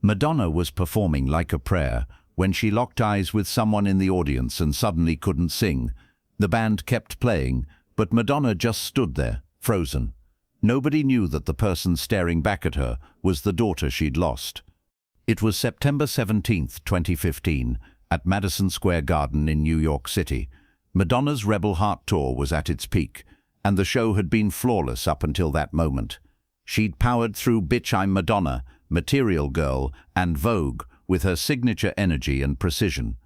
Madonna was performing Like a Prayer when she locked eyes with someone in the audience and suddenly couldn't sing. The band kept playing, but Madonna just stood there, frozen. Nobody knew that the person staring back at her was the daughter she'd lost. It was September 17, 2015, at Madison Square Garden in New York City. Madonna's Rebel Heart tour was at its peak, and the show had been flawless up until that moment. She'd powered through Bitch I'm Madonna, Material Girl, and Vogue with her signature energy and precision.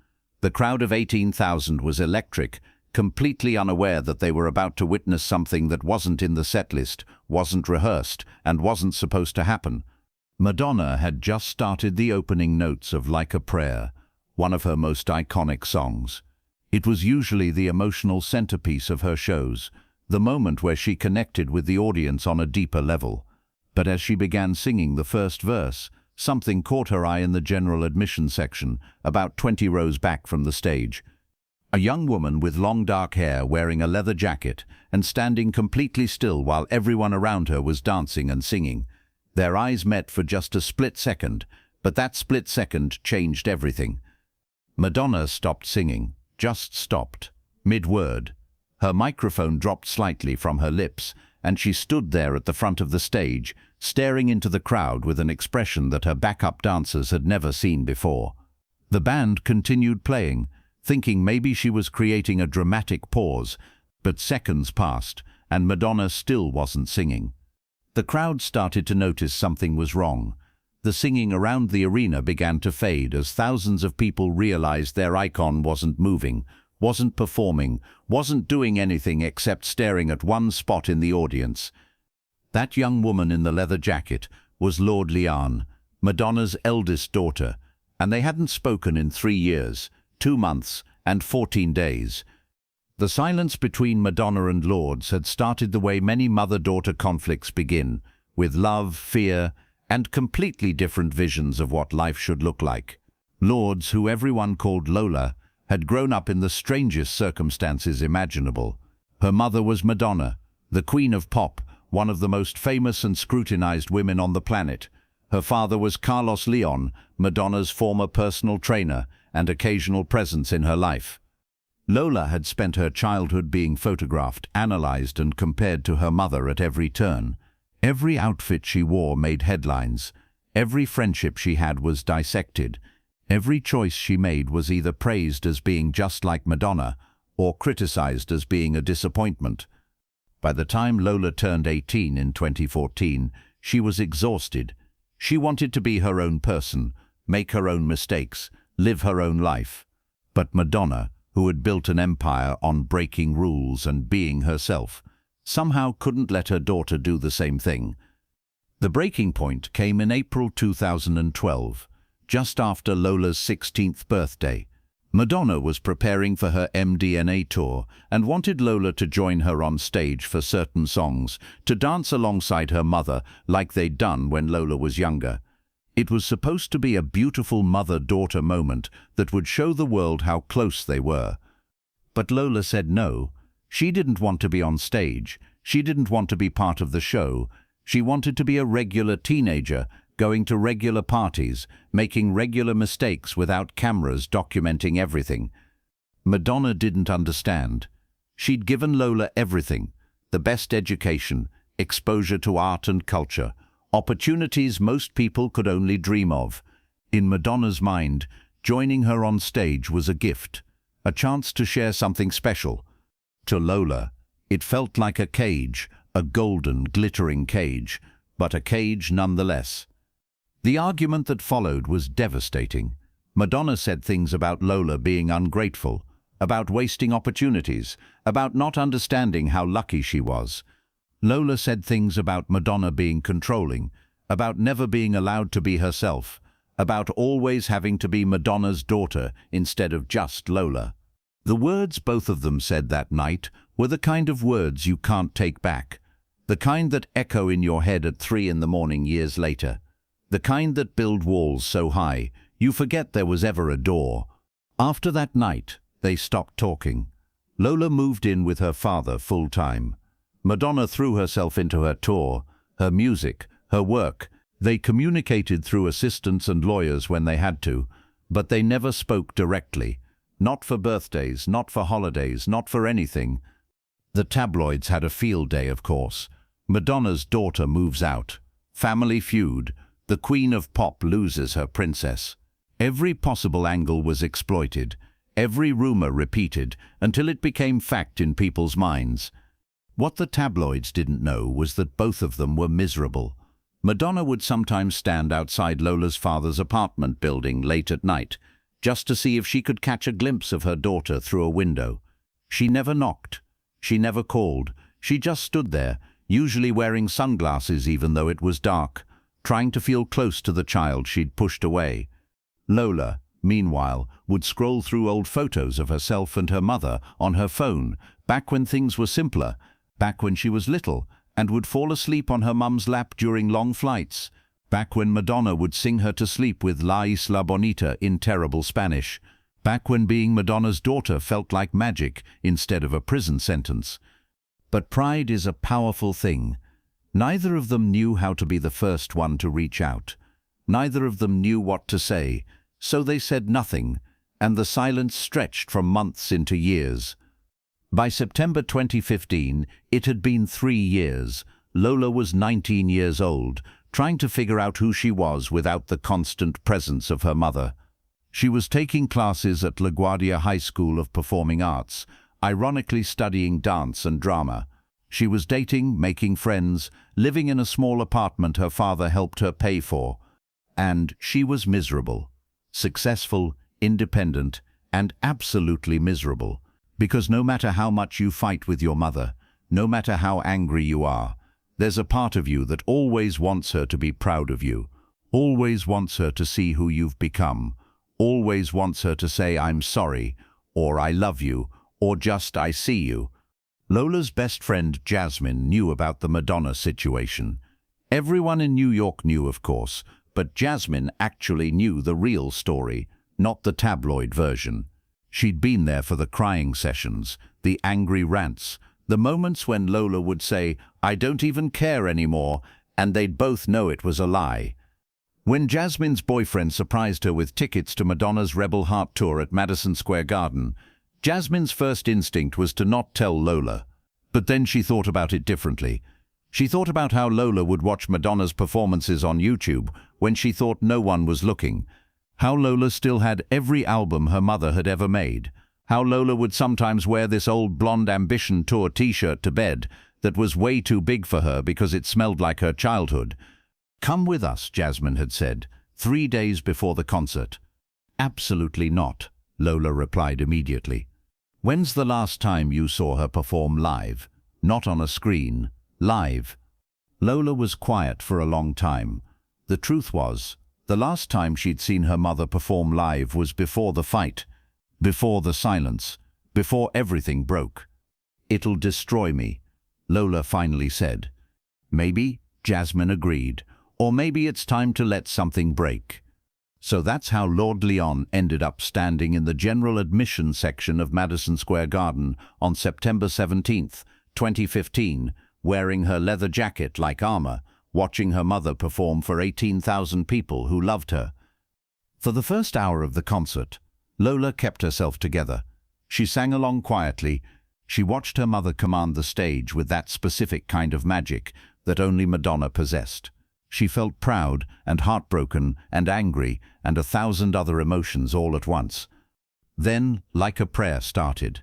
The crowd of 18,000 was electric, completely unaware that they were about to witness something that wasn't in the setlist, wasn't rehearsed, and wasn't supposed to happen. Madonna had just started the opening notes of Like a Prayer, one of her most iconic songs. It was usually the emotional centerpiece of her shows, the moment where she connected with the audience on a deeper level. But as she began singing the first verse, something caught her eye in the general admission section, about 20 rows back from the stage. A young woman with long dark hair wearing a leather jacket and standing completely still while everyone around her was dancing and singing. Their eyes met for just a split second, but that split second changed everything. Madonna stopped singing, just stopped, mid-word. Her microphone dropped slightly from her lips, and she stood there at the front of the stage, staring into the crowd with an expression that her backup dancers had never seen before. The band continued playing, thinking maybe she was creating a dramatic pause, but seconds passed, and Madonna still wasn't singing. The crowd started to notice something was wrong. The singing around the arena began to fade as thousands of people realized their icon wasn't moving, wasn't performing, wasn't doing anything except staring at one spot in the audience. That young woman in the leather jacket was Lourdes, Madonna's eldest daughter, and they hadn't spoken in 3 years, 2 months, and 14 days. The silence between Madonna and Lourdes had started the way many mother-daughter conflicts begin, with love, fear, and completely different visions of what life should look like. Lourdes, who everyone called Lola, had grown up in the strangest circumstances imaginable. Her mother was Madonna, the queen of pop, one of the most famous and scrutinized women on the planet. Her father was Carlos Leon, Madonna's former personal trainer and occasional presence in her life. Lola had spent her childhood being photographed, analyzed, and compared to her mother at every turn. Every outfit she wore made headlines. Every friendship she had was dissected. Every choice she made was either praised as being just like Madonna or criticized as being a disappointment. By the time Lola turned 18 in 2014, she was exhausted. She wanted to be her own person, make her own mistakes, live her own life. But Madonna, who had built an empire on breaking rules and being herself, somehow couldn't let her daughter do the same thing. The breaking point came in April 2012, just after Lola's 16th birthday. Madonna was preparing for her MDNA tour and wanted Lola to join her on stage for certain songs, to dance alongside her mother like they'd done when Lola was younger. It was supposed to be a beautiful mother-daughter moment that would show the world how close they were. But Lola said no. She didn't want to be on stage. She didn't want to be part of the show. She wanted to be a regular teenager, going to regular parties, making regular mistakes without cameras documenting everything. Madonna didn't understand. She'd given Lola everything: the best education, exposure to art and culture, opportunities most people could only dream of. In Madonna's mind, joining her on stage was a gift, a chance to share something special. To Lola, it felt like a cage, a golden, glittering cage, but a cage nonetheless. The argument that followed was devastating. Madonna said things about Lola being ungrateful, about wasting opportunities, about not understanding how lucky she was. Lola said things about Madonna being controlling, about never being allowed to be herself, about always having to be Madonna's daughter instead of just Lola. The words both of them said that night were the kind of words you can't take back, the kind that echo in your head at 3 in the morning years later, the kind that build walls so high you forget there was ever a door. After that night, they stopped talking. Lola moved in with her father full-time. Madonna threw herself into her tour, her music, her work. They communicated through assistants and lawyers when they had to, but they never spoke directly. Not for birthdays, not for holidays, not for anything. The tabloids had a field day, of course. Madonna's daughter moves out. Family feud. The Queen of Pop loses her princess. Every possible angle was exploited, every rumor repeated, until it became fact in people's minds. What the tabloids didn't know was that both of them were miserable. Madonna would sometimes stand outside Lola's father's apartment building late at night, just to see if she could catch a glimpse of her daughter through a window. She never knocked. She never called. She just stood there, usually wearing sunglasses even though it was dark, trying to feel close to the child she'd pushed away. Lola, meanwhile, would scroll through old photos of herself and her mother on her phone, back when things were simpler, back when she was little, and would fall asleep on her mum's lap during long flights, back when Madonna would sing her to sleep with La Isla Bonita in terrible Spanish, back when being Madonna's daughter felt like magic instead of a prison sentence. But pride is a powerful thing. Neither of them knew how to be the first one to reach out. Neither of them knew what to say, so they said nothing, and the silence stretched from months into years. By September 2015, it had been 3 years. Lola was 19 years old, trying to figure out who she was without the constant presence of her mother. She was taking classes at LaGuardia High School of Performing Arts, ironically studying dance and drama. She was dating, making friends, living in a small apartment her father helped her pay for. And she was miserable. Successful, independent, and absolutely miserable. Because no matter how much you fight with your mother, no matter how angry you are, there's a part of you that always wants her to be proud of you, always wants her to see who you've become, always wants her to say, "I'm sorry," or "I love you," or just "I see you." Lola's best friend Jasmine knew about the Madonna situation. Everyone in New York knew, of course, but Jasmine actually knew the real story, not the tabloid version. She'd been there for the crying sessions, the angry rants, the moments when Lola would say, "I don't even care anymore," and they'd both know it was a lie. When Jasmine's boyfriend surprised her with tickets to Madonna's Rebel Heart tour at Madison Square Garden, Jasmine's first instinct was to not tell Lola. But then she thought about it differently. She thought about how Lola would watch Madonna's performances on YouTube when she thought no one was looking. How Lola still had every album her mother had ever made. How Lola would sometimes wear this old Blonde Ambition tour t-shirt to bed that was way too big for her because it smelled like her childhood. "Come with us," Jasmine had said, 3 days before the concert. "Absolutely not," Lola replied immediately. "When's the last time you saw her perform live? Not on a screen, live." Lola was quiet for a long time. The truth was, the last time she'd seen her mother perform live was before the fight, before the silence, before everything broke. "It'll destroy me," Lola finally said. Maybe, Jasmine agreed, or maybe it's time to let something break. So that's how Lourdes Leon ended up standing in the general admission section of Madison Square Garden on September 17th, 2015, wearing her leather jacket like armor, watching her mother perform for 18,000 people who loved her. For the first hour of the concert, Lola kept herself together. She sang along quietly. She watched her mother command the stage with that specific kind of magic that only Madonna possessed. She felt proud and heartbroken and angry and 1,000 other emotions all at once. Then, like a prayer, started.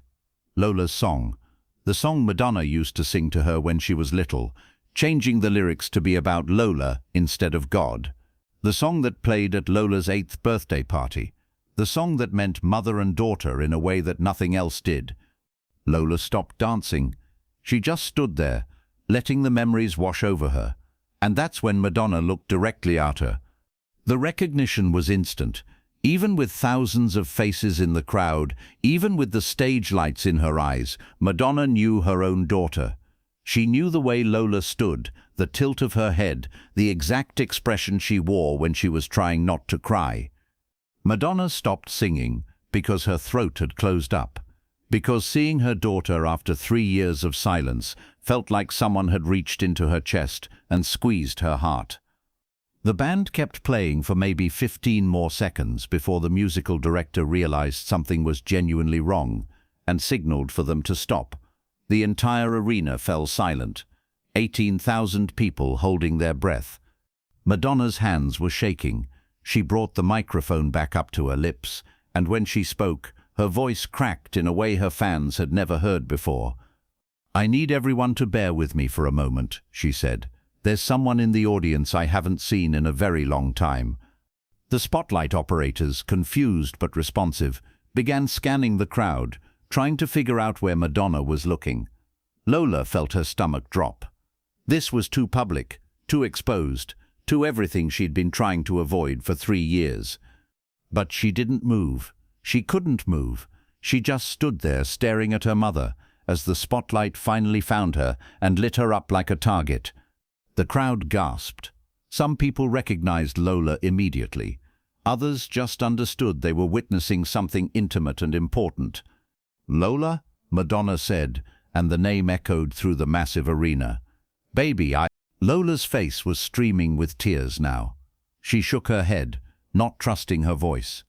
Lola's song. The song Madonna used to sing to her when she was little, changing the lyrics to be about Lola instead of God. The song that played at Lola's 8th birthday party. The song that meant mother and daughter in a way that nothing else did. Lola stopped dancing. She just stood there, letting the memories wash over her. And that's when Madonna looked directly at her. The recognition was instant. Even with thousands of faces in the crowd, even with the stage lights in her eyes, Madonna knew her own daughter. She knew the way Lola stood, the tilt of her head, the exact expression she wore when she was trying not to cry. Madonna stopped singing because her throat had closed up, because seeing her daughter after 3 years of silence felt like someone had reached into her chest and squeezed her heart. The band kept playing for maybe 15 more seconds before the musical director realized something was genuinely wrong and signaled for them to stop. The entire arena fell silent, 18,000 people holding their breath. Madonna's hands were shaking. She brought the microphone back up to her lips, and when she spoke, her voice cracked in a way her fans had never heard before. "I need everyone to bear with me for a moment," she said. "There's someone in the audience I haven't seen in a very long time." The spotlight operators, confused but responsive, began scanning the crowd, trying to figure out where Madonna was looking. Lola felt her stomach drop. This was too public, too exposed, too everything she'd been trying to avoid for 3 years. But she didn't move. She couldn't move. She just stood there staring at her mother as the spotlight finally found her and lit her up like a target. The crowd gasped. Some people recognized Lola immediately. Others just understood they were witnessing something intimate and important. "Lola?" Madonna said, and the name echoed through the massive arena. "Baby, I—" Lola's face was streaming with tears now. She shook her head, not trusting her voice.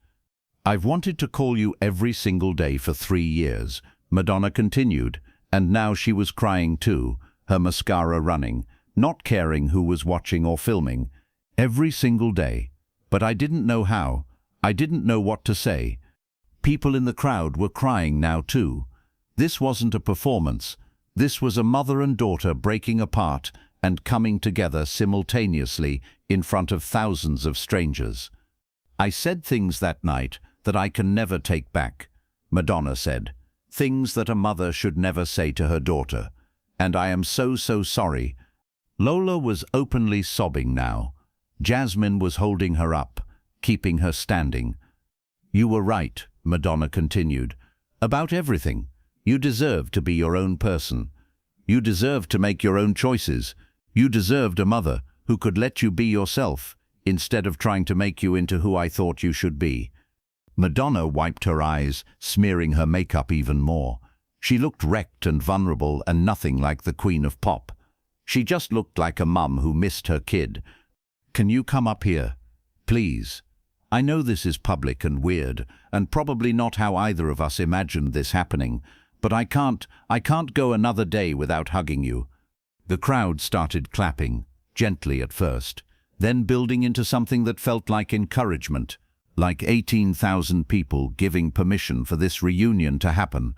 "I've wanted to call you every single day for 3 years," Madonna continued, and now she was crying too, her mascara running, not caring who was watching or filming. "Every single day. But I didn't know how. I didn't know what to say." People in the crowd were crying now too. This wasn't a performance. This was a mother and daughter breaking apart and coming together simultaneously in front of thousands of strangers. "I said things that night that I can never take back," Madonna said. "Things that a mother should never say to her daughter. And I am so sorry." Lola was openly sobbing now. Jasmine was holding her up, keeping her standing. "You were right," Madonna continued, "about everything. You deserve to be your own person. You deserve to make your own choices. You deserved a mother who could let you be yourself, instead of trying to make you into who I thought you should be." Madonna wiped her eyes, smearing her makeup even more. She looked wrecked and vulnerable and nothing like the Queen of Pop. She just looked like a mum who missed her kid. "Can you come up here? Please. I know this is public and weird, and probably not how either of us imagined this happening, but I can't go another day without hugging you." The crowd started clapping, gently at first, then building into something that felt like encouragement, like 18,000 people giving permission for this reunion to happen.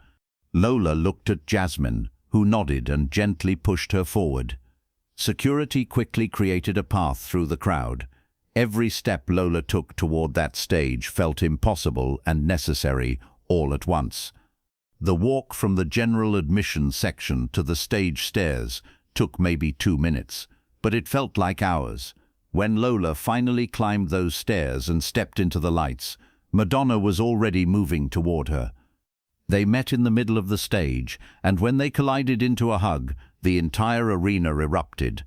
Lola looked at Jasmine, who nodded and gently pushed her forward. Security quickly created a path through the crowd. Every step Lola took toward that stage felt impossible and necessary all at once. The walk from the general admission section to the stage stairs took maybe 2 minutes, but it felt like hours. When Lola finally climbed those stairs and stepped into the lights, Madonna was already moving toward her. They met in the middle of the stage, and when they collided into a hug, the entire arena erupted.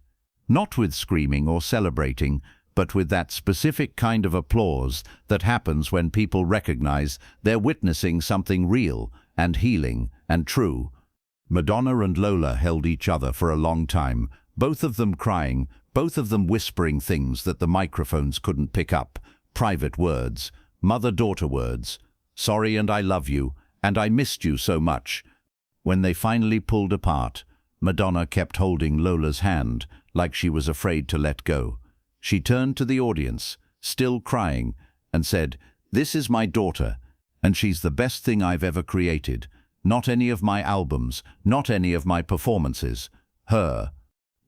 Not with screaming or celebrating, but with that specific kind of applause that happens when people recognize they're witnessing something real and healing and true. Madonna and Lola held each other for a long time, both of them crying, both of them whispering things that the microphones couldn't pick up, private words, mother-daughter words, "Sorry and I love you, and I missed you so much." When they finally pulled apart, Madonna kept holding Lola's hand like she was afraid to let go. She turned to the audience, still crying, and said, "This is my daughter, and she's the best thing I've ever created. Not any of my albums, not any of my performances. Her."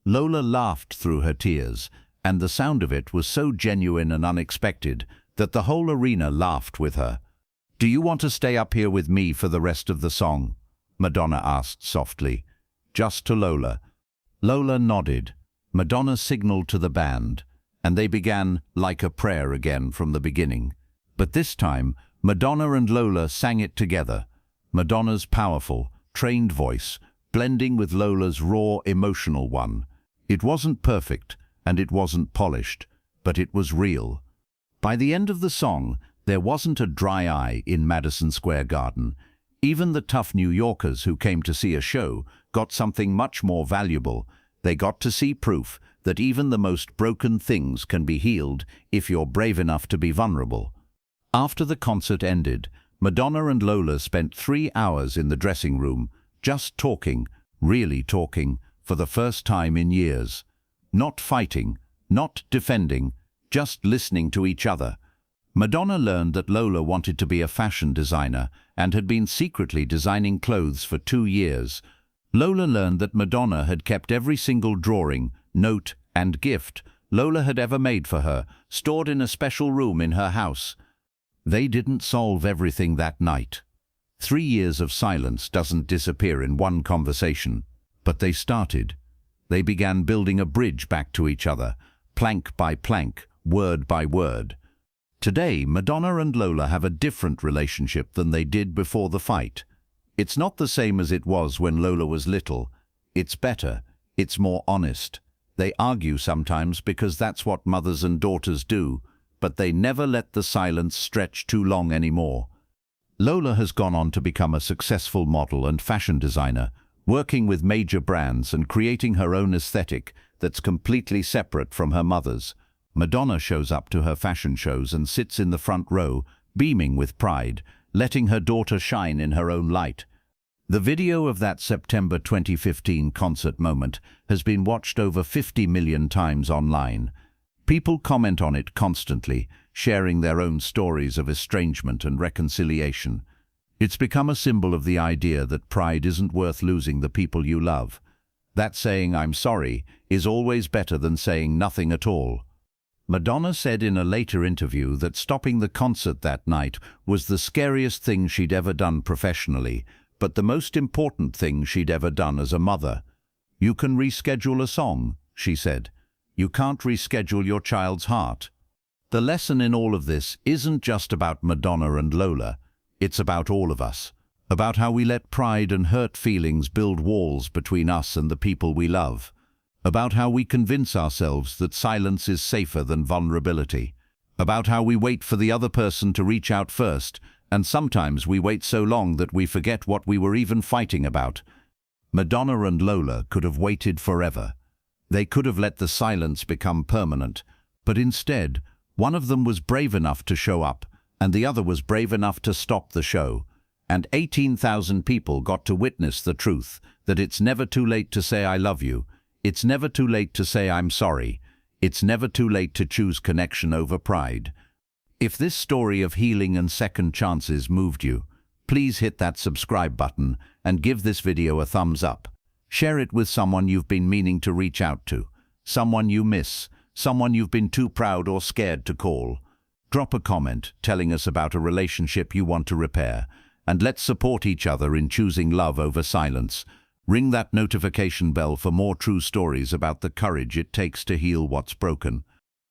Lola laughed through her tears, and the sound of it was so genuine and unexpected that the whole arena laughed with her. "Do you want to stay up here with me for the rest of the song?" Madonna asked softly, just to Lola. Lola nodded. Madonna signaled to the band, and they began like a prayer again from the beginning. But this time, Madonna and Lola sang it together. Madonna's powerful, trained voice, blending with Lola's raw, emotional one. It wasn't perfect, and it wasn't polished, but it was real. By the end of the song, there wasn't a dry eye in Madison Square Garden. Even the tough New Yorkers who came to see a show got something much more valuable. They got to see proof that even the most broken things can be healed if you're brave enough to be vulnerable. After the concert ended, Madonna and Lola spent 3 hours in the dressing room, just talking, really talking, for the first time in years. Not fighting, not defending, just listening to each other. Madonna learned that Lola wanted to be a fashion designer and had been secretly designing clothes for 2 years. Lola learned that Madonna had kept every single drawing, note, and gift Lola had ever made for her, stored in a special room in her house. They didn't solve everything that night. 3 years of silence doesn't disappear in one conversation, but they started. They began building a bridge back to each other, plank by plank, word by word. Today, Madonna and Lola have a different relationship than they did before the fight. It's not the same as it was when Lola was little. It's better. It's more honest. They argue sometimes because that's what mothers and daughters do, but they never let the silence stretch too long anymore. Lola has gone on to become a successful model and fashion designer, working with major brands and creating her own aesthetic that's completely separate from her mother's. Madonna shows up to her fashion shows and sits in the front row, beaming with pride, letting her daughter shine in her own light. The video of that September 2015 concert moment has been watched over 50 million times online. People comment on it constantly, sharing their own stories of estrangement and reconciliation. It's become a symbol of the idea that pride isn't worth losing the people you love. That saying "I'm sorry" is always better than saying nothing at all. Madonna said in a later interview that stopping the concert that night was the scariest thing she'd ever done professionally, but the most important thing she'd ever done as a mother. "You can reschedule a song," she said. "You can't reschedule your child's heart." The lesson in all of this isn't just about Madonna and Lola. It's about all of us. About how we let pride and hurt feelings build walls between us and the people we love. About how we convince ourselves that silence is safer than vulnerability. About how we wait for the other person to reach out first, and sometimes we wait so long that we forget what we were even fighting about. Madonna and Lola could have waited forever. They could have let the silence become permanent, but instead, one of them was brave enough to show up, and the other was brave enough to stop the show. And 18,000 people got to witness the truth, that it's never too late to say "I love you." It's never too late to say "I'm sorry." It's never too late to choose connection over pride. If this story of healing and second chances moved you, please hit that subscribe button and give this video a thumbs up. Share it with someone you've been meaning to reach out to, someone you miss, someone you've been too proud or scared to call. Drop a comment telling us about a relationship you want to repair, and let's support each other in choosing love over silence. Ring that notification bell for more true stories about the courage it takes to heal what's broken.